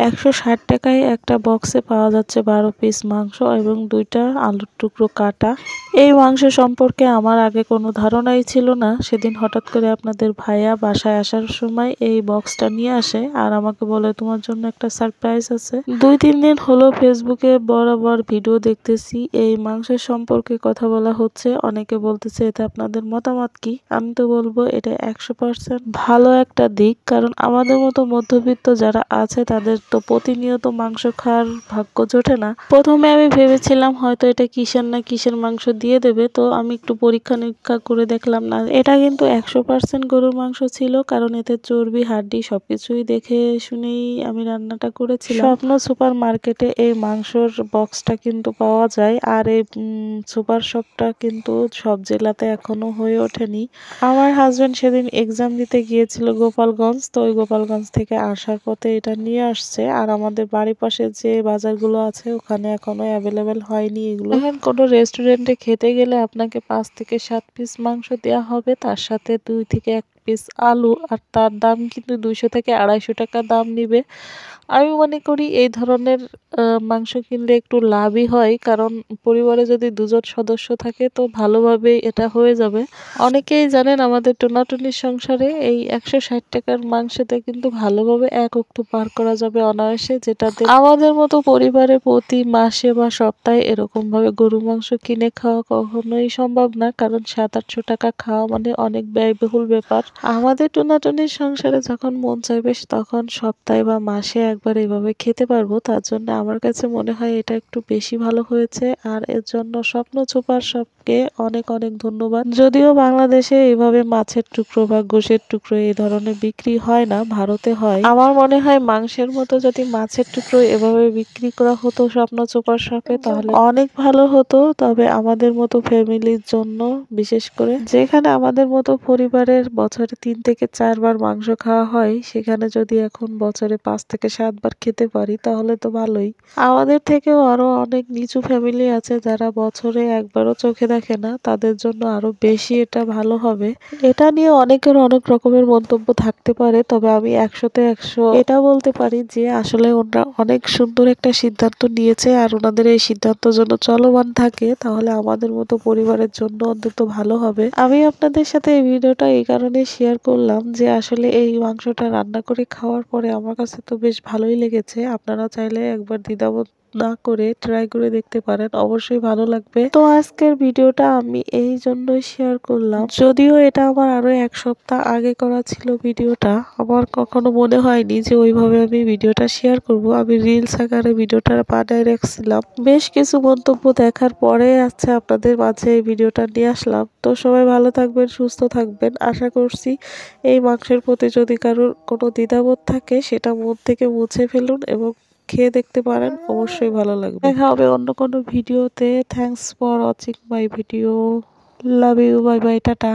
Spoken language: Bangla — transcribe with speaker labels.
Speaker 1: 160 টাকায় একটা বক্সে পাওয়া যাচ্ছে 12 পিস মাংস এবং 2টা আলুর টুকরো কাটা। এই মাংস সম্পর্কে আমার আগে কোনো ধারণাই ছিল না। সেদিন হঠাৎ করে আপনাদের ভাইয়া বাসায় আসার সময় এই বক্সটা নিয়ে আসে আর আমাকে বলে তোমার জন্য একটা সারপ্রাইজ আছে। 2-3 দিন হলো ফেসবুকে বরাবর ভিডিও দেখতেছি, এই মাংসের সম্পর্কে কথা বলা হচ্ছে। অনেকে বলতেছে এতে আপনাদের মতামত কি? আমি তো বলবো এটা 100% ভালো একটা দিক, কারণ আমাদের মতো মধ্যবিত্ত যারা আছে তাদের তো প্রতিনিয়ত মাংস খাওয়ার ভাগ্য জোটে না। প্রথমে আমি ভেবেছিলাম হয়তো এটা কিসের না কিসের মাংস দিয়ে দেবে, তো আমি একটু পরীক্ষা নিরীক্ষা করে দেখলাম না, এটা কিন্তু 100% গরুর মাংস ছিল, কারণ এতে চর্বি হাড্ডি সবকিছুই দেখে শুনেই আমি রান্নাটা করেছিলাম। স্বপ্ন সুপার মার্কেটে এই মাংসর বক্সটা কিন্তু পাওয়া যায়, আর এই সুপার শপটা কিন্তু সব জেলাতে এখনো হয়ে ওঠেনি। আমার হাজবেন্ড সেদিন এক্সাম দিতে গিয়েছিল গোপালগঞ্জ, তো ওই গোপালগঞ্জ থেকে আসার পথে এটা নিয়ে আসছে। আর আমাদের বাড়ির পাশে যে বাজারগুলো আছে ওখানে এখনো অ্যাভেলেবেল হয়নি এগুলো। এখন কোনো রেস্টুরেন্টে খেতে গেলে আপনাকে 5 থেকে 7 পিস মাংস দেওয়া হবে, তার সাথে 2 থেকে 1 পিস আলু, আর তার দাম কিন্তু 200 থেকে 250 টাকা দাম নিবে। আমি মনে করি এই ধরনের মাংস কিনলে একটু লাভই হয়, কারণ পরিবারে যদি 2জন সদস্য থাকে তো ভালোভাবে এটা হয়ে যাবে। অনেকেই জানেন আমাদের টোনাটুনির সংসারে এই 160 টাকার মাংসতে কিন্তু ভালোভাবে এক অক্ত পার করা যাবে অনায়াসে, যেটাতে আমাদের মতো পরিবারে প্রতি মাসে বা সপ্তাহে এরকম ভাবে গরু মাংস কিনে খাওয়া কখনোই সম্ভব না, কারণ 700-800 টাকা খাওয়া মানে অনেক ব্যয়বহুল ব্যাপার। আমাদের টোনাটুনির সংসারে যখন মন চাইবে তখন সপ্তাহে বা মাসে একবার এভাবে খেতে পারবো, তার জন্য আমার কাছে মনে হয় এটা একটু বেশি ভালো হয়েছে। আর এর জন্য স্বপ্ন সুপার শপকে অনেক অনেক ধন্যবাদ। যদিও বাংলাদেশে এভাবে মাছের টুকরো বা গোশের টুকরো এই ধরনের বিক্রি হয় না, ভারতে হয়। আমার মনে হয় মাংসের মতো যদি মাছের টুকরো এভাবে বিক্রি করা হতো স্বপ্ন সুপার শপে তাহলে অনেক ভালো হতো। তবে আমাদের মতো ফ্যামিলির জন্য, বিশেষ করে যেখানে আমাদের মতো পরিবারের বছরে 3 থেকে 4 বার মাংস খাওয়া হয়, সেখানে যদি এখন বছরে 5 থেকে 7 বার খেতে পারি তাহলে তো ভালোই। আমাদের থেকেও আরো অনেক নিচু ফ্যামিলি আছে যারা বছরে একবারও চোখে দেখে না, তাদের জন্য আরো বেশি এটা ভালো হবে। এটা নিয়ে অনেকের অনেক রকমের মন্তব্য থাকতে পারে, তবে আমি 100-তে 100 এটা বলতে পারি যে আসলে ওনারা অনেক সুন্দর একটা সিদ্ধান্ত নিয়েছে, আর ওনাদের এই সিদ্ধান্ত যেন চলমান থাকে তাহলে আমাদের মতো পরিবারের জন্য অন্তত ভালো হবে। আমি আপনাদের সাথে এই ভিডিওটা এই কারণে শেয়ার করলাম যে আসলে এই মাংসটা রান্না করে খাওয়ার পরে আমার কাছে তো বেশ ভালোই লেগেছে। আপনারা চাইলে একবার দ্বিধাবোধ না করে ট্রাই করে দেখতে পারেন, অবশ্যই ভালো লাগবে। তো আজকের ভিডিওটা আমি এই জন্যই শেয়ার করলাম, যদিও এটা আমার আরো 1 সপ্তাহ আগে করা ছিল ভিডিওটা। আমার কখনো মনে হয়নি যে ওইভাবে আমি ভিডিওটা শেয়ার করব। আমি রিলস আকারে ভিডিওটা বানায় রাখছিলাম, বেশ কিছু মন্তব্য দেখার পরে আচ্ছা আপনাদের মাঝে এই ভিডিওটা নিয়ে আসলাম। তো সবাই ভালো থাকবেন, সুস্থ থাকবেন। আশা করছি এই মাংসের প্রতি যদি কারোর কোনো দ্বিধাবোধ থাকে সেটা মন থেকে মুছে ফেলুন এবং খেয়ে দেখতে পারেন, অবশ্যই ভালো লাগবে। দেখা হবে অন্য কোনো ভিডিওতে। Thanks for watching my video. Love you, bye bye, tata.